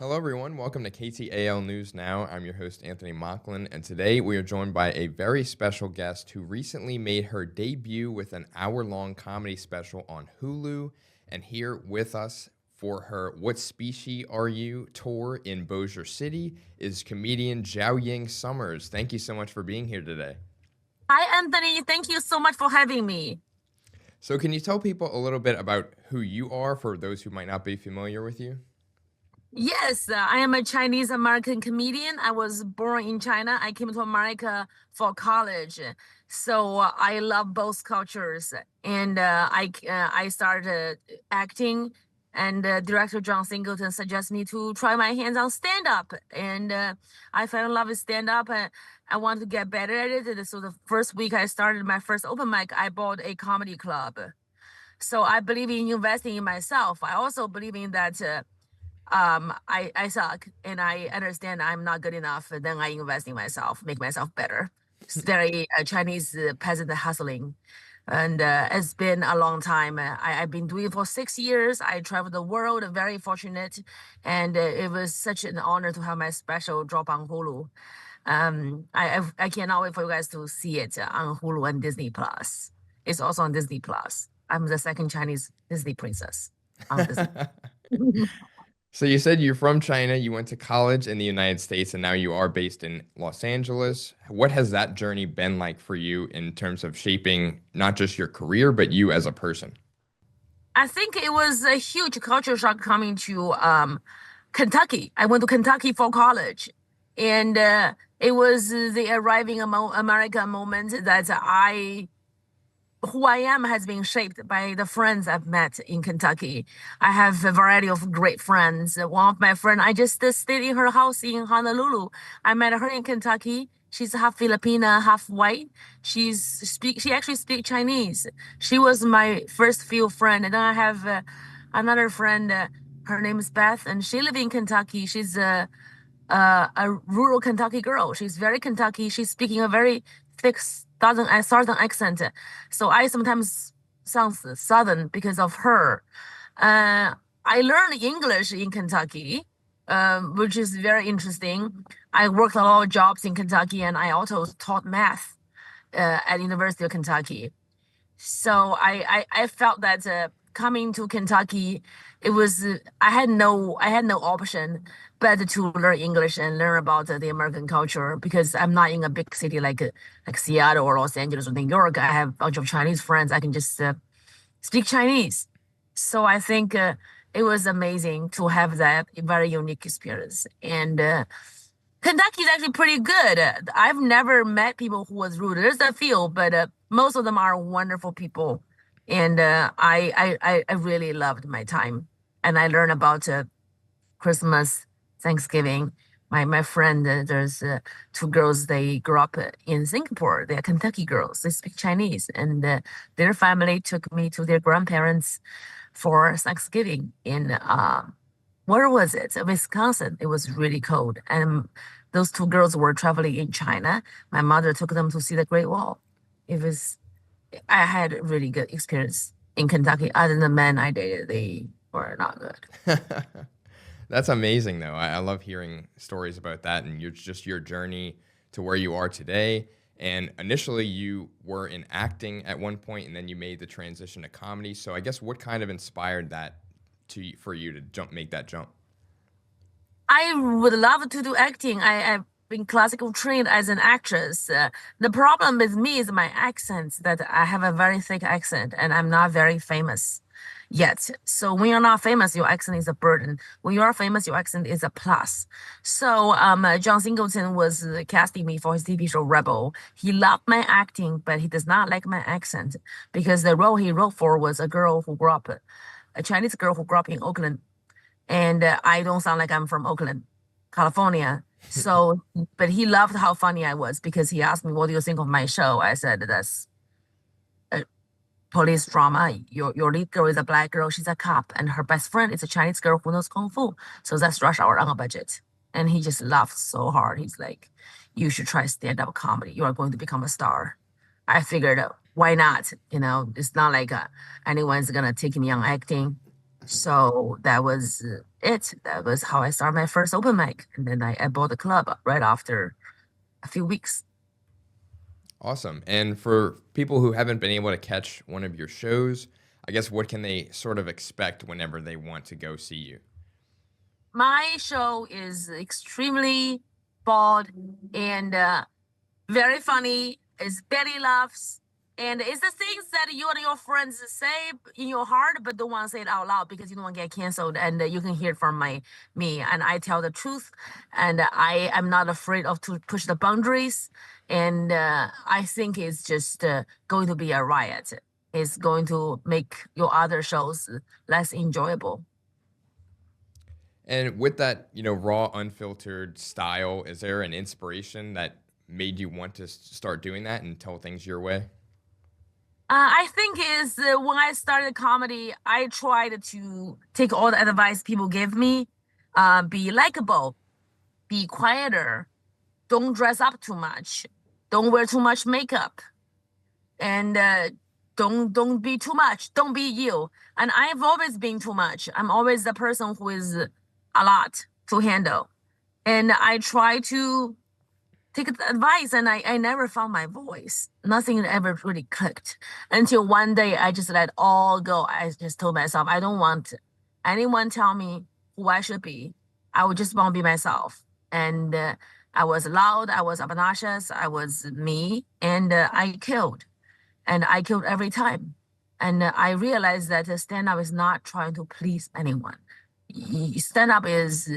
Hello, everyone. Welcome to KTAL News Now. I'm your host, Anthony Mocklin, and today we are joined by a very special guest who recently made her debut with an hour-long comedy special on Hulu. And here with us for her What Specie Are You tour in Bossier City is comedian Jiaoying Summers. Thank you so much for being here today. Hi, Anthony. Thank you so much for having me. So can you tell people a little bit about who you are for those who might not be familiar with you? Yes, I am a Chinese American comedian. I was born in China. I came to America for college. So I love both cultures. And I started acting, and director John Singleton suggested me to try my hands on stand-up. And I fell in love with stand-up. And I wanted to get better at it. And so the first week I started my first open mic, I bought a comedy club. So I believe in investing in myself. I also believe in that I suck and I understand I'm not good enough. And then I invest in myself, make myself better. It's very Chinese peasant hustling. And it's been a long time. I've been doing it for 6 years. I traveled the world, very fortunate. And it was such an honor to have my special drop on Hulu. I cannot wait for you guys to see it on Hulu and Disney Plus. It's also on Disney Plus. I'm the second Chinese Disney princess on Disney. So you said you're from China, you went to college in the United States, and now you are based in Los Angeles. What has that journey been like for you in terms of shaping not just your career, but you as a person? I think it was a huge culture shock coming to Kentucky. I went to Kentucky for college, and it was the arriving America moment that who I am has been shaped by the friends I've met in Kentucky. I have a variety of great friends. One of my friends, I just stayed in her house in Honolulu. I met her in Kentucky. She's half Filipina, half white. She actually speaks Chinese. She was my first few friend. And then I have another friend. Her name is Beth, and she lives in Kentucky. She's a rural Kentucky girl. She's very Kentucky. She's speaking a very thick southern accent. So I sometimes sound southern because of her. I learned English in Kentucky, which is very interesting. I worked a lot of jobs in Kentucky, and I also taught math at University of Kentucky. So I felt that coming to Kentucky, it was I had no option but to learn English and learn about the American culture because I'm not in a big city like Seattle or Los Angeles or New York. I have a bunch of Chinese friends. I can just speak Chinese. So I think it was amazing to have that very unique experience. And Kentucky is actually pretty good. I've never met people who was rude. There's a few, but most of them are wonderful people. And I really loved my time. And I learned about Christmas, Thanksgiving. My friend, there's two girls. They grew up in Singapore. They're Kentucky girls. They speak Chinese, and their family took me to their grandparents for Thanksgiving in where was it? Wisconsin. It was really cold, and those two girls were traveling in China. My mother took them to see the Great Wall. It was I had a really good experience in Kentucky. Other than the men I dated, they were not good. That's amazing, though. I love hearing stories about that and your journey to where you are today. And initially, you were in acting at one point, and then you made the transition to comedy. So I guess what kind of inspired that for you to make that jump? I would love to do acting. I've been classical trained as an actress. The problem with me is my accent, that I have a very thick accent and I'm not very famous yet. So when you're not famous, your accent is a burden. When you are famous, your accent is a plus. So John Singleton was casting me for his TV show Rebel. He loved my acting, but he does not like my accent because the role he wrote for was a Chinese girl who grew up in Oakland, and I don't sound like I'm from Oakland, California. So, but he loved how funny I was because he asked me, "What do you think of my show?" I said, "That's a police drama. Your lead girl is a black girl. She's a cop, and her best friend is a Chinese girl who knows kung fu. So that's rush hour on a budget." And he just laughed so hard. He's like, "You should try stand-up comedy. You are going to become a star." I figured, why not? It's not like anyone's gonna take me on acting. So that was it. That was how I started my first open mic. And then I bought the club right after a few weeks. Awesome. And for people who haven't been able to catch one of your shows, I guess what can they sort of expect whenever they want to go see you? My show is extremely bold and very funny. It's belly laughs. And it's the things that you and your friends say in your heart, but don't want to say it out loud because you don't want to get canceled. And you can hear it from me. And I tell the truth. And I am not afraid of to push the boundaries. And I think it's just going to be a riot. It's going to make your other shows less enjoyable. And with that, raw, unfiltered style, is there an inspiration that made you want to start doing that and tell things your way? I think is when I started comedy, I tried to take all the advice people give me, be likable, be quieter, don't dress up too much, don't wear too much makeup, and don't be too much, don't be you. And I've always been too much. I'm always the person who is a lot to handle, and I try to take advice and I never found my voice. Nothing ever really clicked until one day I just let all go. I just told myself, I don't want anyone tell me who I should be. I would just want to be myself. And I was loud, I was obnoxious, I was me, and I killed. And I killed every time. And I realized that stand up is not trying to please anyone. Stand up is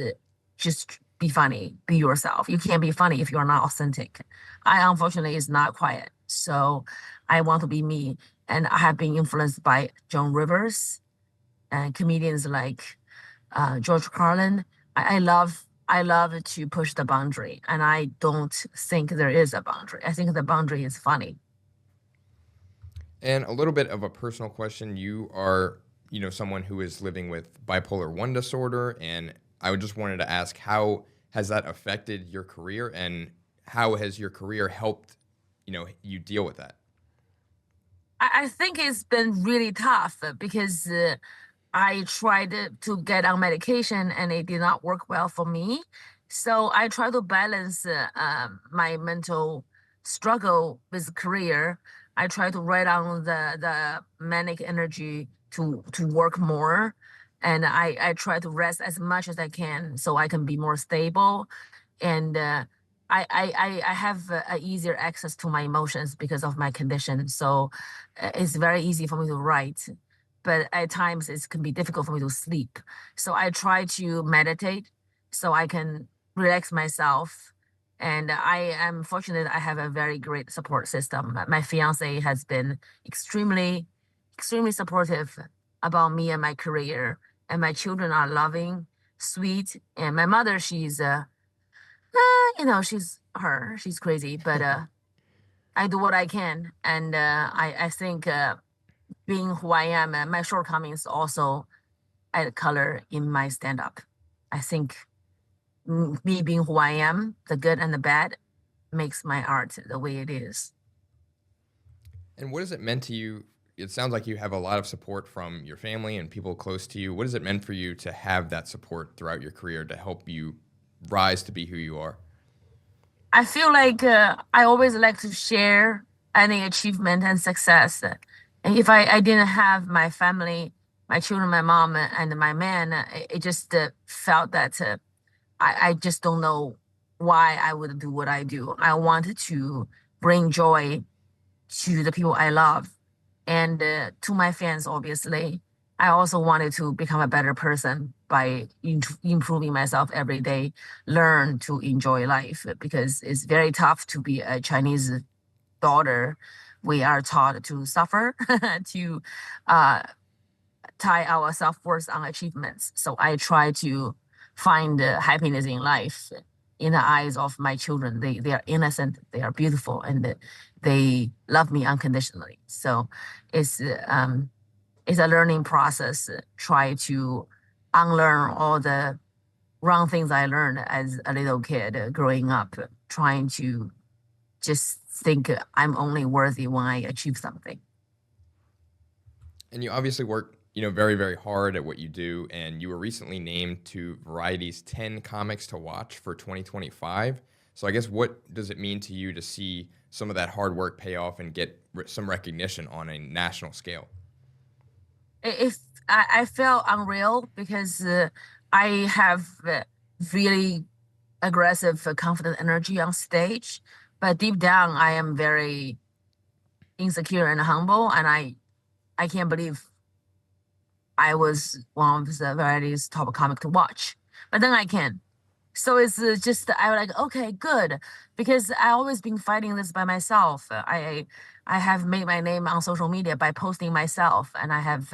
just be funny, be yourself. You can't be funny if you're not authentic. I unfortunately is not quiet. So I want to be me. And I have been influenced by Joan Rivers and comedians like George Carlin. I love to push the boundary. And I don't think there is a boundary. I think the boundary is funny. And a little bit of a personal question. You are, someone who is living with bipolar 1 disorder. And I just wanted to ask, how has that affected your career and how has your career helped, you deal with that? I think it's been really tough because I tried to get on medication and it did not work well for me. So I try to balance my mental struggle with career. I try to write down the manic energy to work more, and I try to rest as much as I can so I can be more stable. And I have a easier access to my emotions because of my condition. So it's very easy for me to write, but at times it can be difficult for me to sleep. So I try to meditate so I can relax myself. And I am fortunate I have a very great support system. My fiance has been extremely supportive about me and my career. And my children are loving, sweet. And my mother, she's she's her, she's crazy, but I do what I can. And I think being who I am, my shortcomings also add color in my stand up. I think me being who I am, the good and the bad, makes my art the way it is. And what has it meant to you? It sounds like you have a lot of support from your family and people close to you. What has it meant for you to have that support throughout your career to help you rise to be who you are? I feel like I always like to share any achievement and success. And if I didn't have my family, my children, my mom, and my man, it just felt that I just don't know why I would do what I do. I wanted to bring joy to the people I love and to my fans, obviously. I also wanted to become a better person by improving myself every day, learn to enjoy life because it's very tough to be a Chinese daughter. We are taught to suffer, to uh, tie our self-worth on achievements. So I try to find happiness in life in the eyes of my children. They are innocent, they are beautiful, and they love me unconditionally. So it's um it's a learning process. Try to unlearn all the wrong things I learned as a little kid growing up, trying to just think I'm only worthy when I achieve something. And you obviously work very, very hard at what you do, and you were recently named to Variety's 10 Comics to Watch for 2025. So I guess what does it mean to you to see some of that hard work pay off and get some recognition on a national scale? If I felt unreal because I have really aggressive, confident energy on stage, but deep down I am very insecure and humble, and I can't believe I was one of the Variety's top comic to watch. But then I can. So it's just I was like, okay, good, because I always been fighting this by myself. I have made my name on social media by posting myself, and I have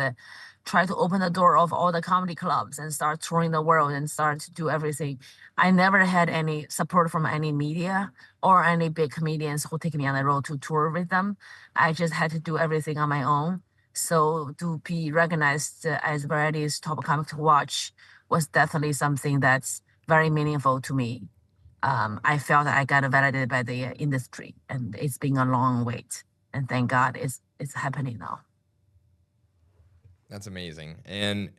tried to open the door of all the comedy clubs and start touring the world and start to do everything. I never had any support from any media or any big comedians who take me on the road to tour with them. I just had to do everything on my own. So to be recognized as Variety's top comic to watch was definitely something that's very meaningful to me. I felt that I got validated by the industry, and it's been a long wait. And thank God it's happening now. That's amazing. And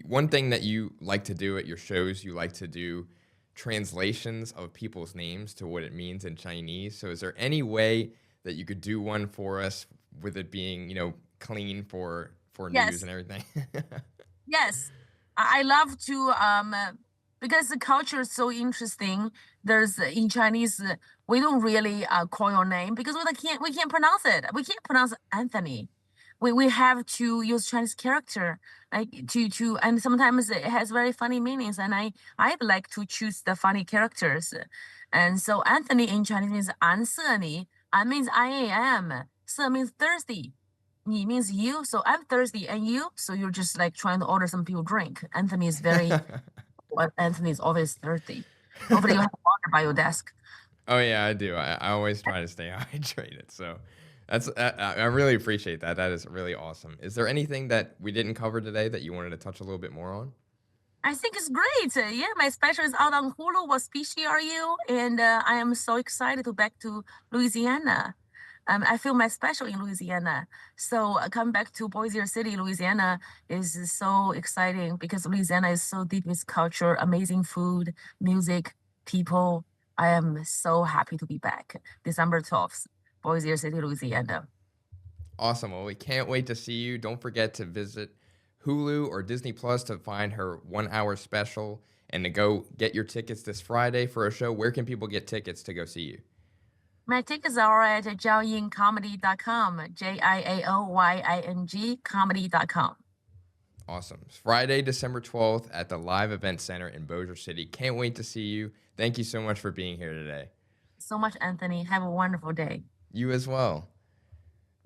one thing that you like to do at your shows, you like to do translations of people's names to what it means in Chinese. So is there any way that you could do one for us with it being, clean for news Yes, and everything? yes. I love to because the culture is so interesting. There's in Chinese we don't really call your name because we can't pronounce it. We can't pronounce Anthony. We have to use Chinese character like to and sometimes it has very funny meanings, and I like to choose the funny characters. And so Anthony in Chinese means 安色你, An means I am, 色 means thirsty, 你 means you. So I'm thirsty, and you, so you're just like trying to order some people drink. Anthony is very well, Anthony is always thirsty. Hopefully you have water by your desk. Oh yeah, I do. I always try to stay hydrated. So I really appreciate that. That is really awesome. Is there anything that we didn't cover today that you wanted to touch a little bit more on? I think it's great. Yeah, my special is out on Hulu. Was Specie Are You? And I am so excited to back to Louisiana. I feel my special in Louisiana. So coming back to Bossier City, Louisiana is so exciting because Louisiana is so deep with culture, amazing food, music, people. I am so happy to be back. December 12th, Bossier City, Louisiana. Awesome. Well, we can't wait to see you. Don't forget to visit Hulu or Disney Plus to find her 1 hour special and to go get your tickets this Friday for a show. Where can people get tickets to go see you? My tickets are at jiaoyingcomedy.com, JIAOYING comedy.com. Awesome. It's Friday, December 12th at the Live Event Center in Bossier City. Can't wait to see you. Thank you so much for being here today. So much, Anthony. Have a wonderful day. You as well.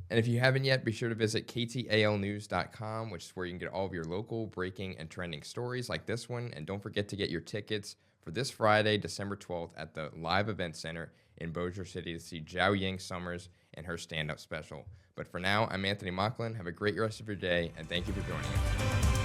And if you haven't yet, be sure to visit ktalnews.com, which is where you can get all of your local, breaking, and trending stories like this one. And don't forget to get your tickets for this Friday, December 12th at the Live Event Center in Bossier City to see Jiaoying Summers and her stand-up special. But for now, I'm Anthony Mocklin. Have a great rest of your day, and thank you for joining us.